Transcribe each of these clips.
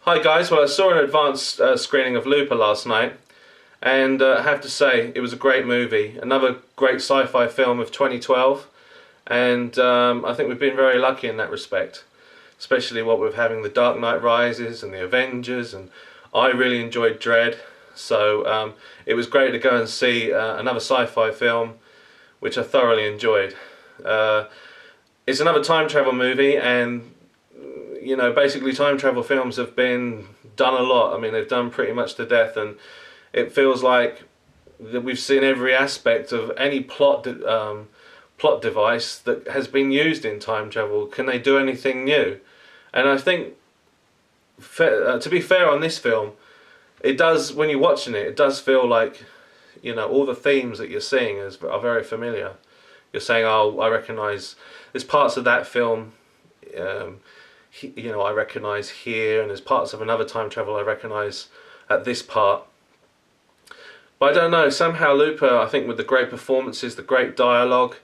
Hi guys, well I saw an advanced screening of Looper last night and I have to say it was a great movie. Another great sci-fi film of 2012 and I think we've been very lucky in that respect. Especially what with having The Dark Knight Rises and The Avengers, and I really enjoyed Dredd. So it was great to go and see another sci-fi film which I thoroughly enjoyed. It's another time travel movie, and you know, basically time travel films have been done a lot. I mean, they've done pretty much to death, and it feels like that we've seen every aspect of any plot device that has been used in time travel. Can they do anything new? And I think, to be fair on this film, it does, when you're watching it, it does feel like, you know, all the themes that you're seeing are very familiar. You're saying, oh, I recognise there's parts of that film, you know, I recognise here, and there's parts of another time travel I recognise at this part. But I don't know, somehow Looper, I think with the great performances, the great dialogue,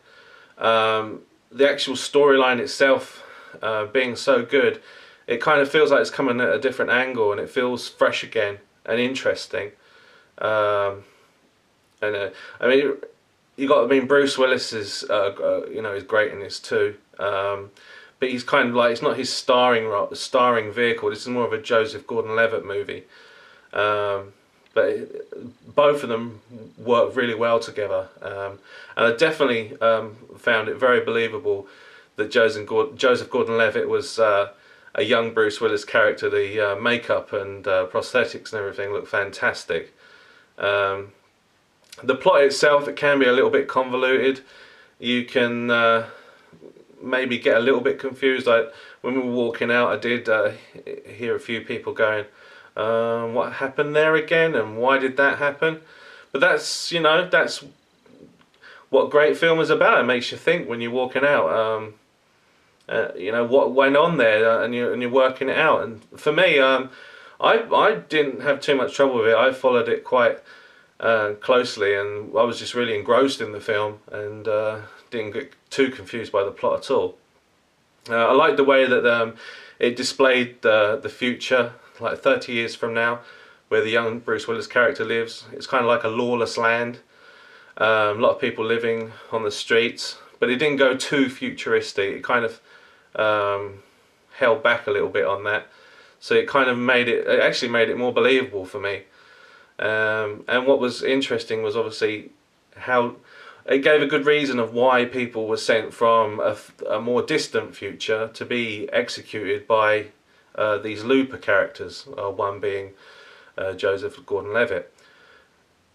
the actual storyline itself being so good, it kind of feels like it's coming at a different angle, and it feels fresh again and interesting. I mean, I mean, Bruce Willis is, you know, is great in this too. But he's kind of like, it's not his starring vehicle. This is more of a Joseph Gordon-Levitt movie. But both of them work really well together. And I definitely found it very believable that Joseph Gordon-Levitt was a young Bruce Willis character. The makeup and prosthetics and everything look fantastic. The plot itself, it can be a little bit convoluted. You can maybe get a little bit confused. Like when we were walking out, I did hear a few people going, what happened there again, and why did that happen? But that's, you know, that's what great film is about. It makes you think when you're walking out, you know, what went on there, and you're working it out. And for me, I didn't have too much trouble with it. I followed it quite closely, and I was just really engrossed in the film, and didn't get too confused by the plot at all. I liked the way that it displayed the future, like 30 years from now, where the young Bruce Willis character lives. It's kind of like a lawless land, a lot of people living on the streets, but it didn't go too futuristic. It kind of held back a little bit on that, so it kind of it actually made it more believable for me. And what was interesting was obviously how it gave a good reason of why people were sent from a more distant future to be executed by these Looper characters, one being Joseph Gordon-Levitt.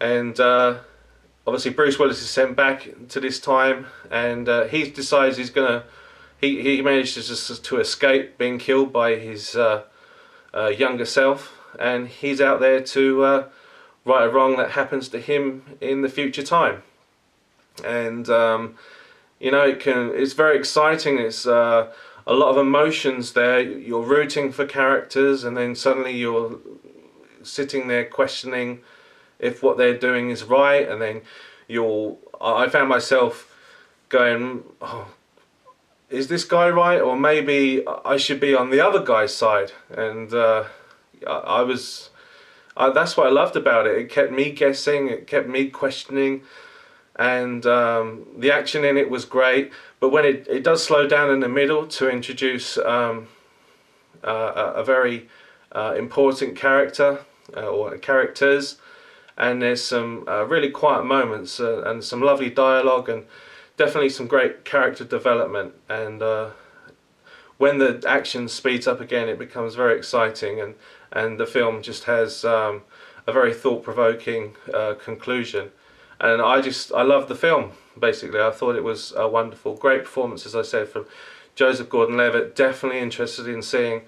And obviously Bruce Willis is sent back to this time, and he decides he's gonna, he manages to escape being killed by his younger self, and he's out there to right a wrong that happens to him in the future time. And you know, it's very exciting. It's a lot of emotions there. You're rooting for characters, and then suddenly you're sitting there questioning if what they're doing is right, and then I found myself going, oh, is this guy right, or maybe I should be on the other guy's side? And that's what I loved about it. It kept me guessing, it kept me questioning, and the action in it was great. But when it does slow down in the middle to introduce a very important character, or characters, and there's some really quiet moments and some lovely dialogue, and definitely some great character development. And when the action speeds up again, it becomes very exciting, and the film just has a very thought-provoking conclusion. And I loved the film, basically. I thought it was a wonderful, great performance, as I said, from Joseph Gordon-Levitt. Definitely interested in seeing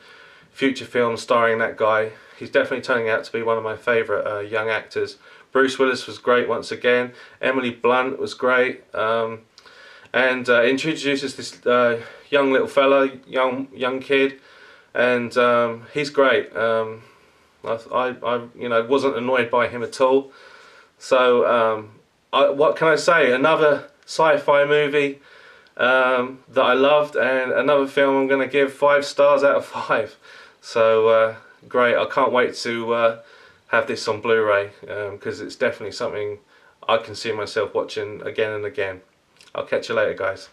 future films starring that guy. He's definitely turning out to be one of my favourite young actors. Bruce Willis was great once again. Emily Blunt was great. And introduces this young little fella, young kid, and he's great. I you know, wasn't annoyed by him at all. So what can I say? Another sci-fi movie that I loved, and another film I'm going to give 5 stars out of 5. So great. I can't wait to have this on Blu-ray because it's definitely something I can see myself watching again and again. I'll catch you later, guys.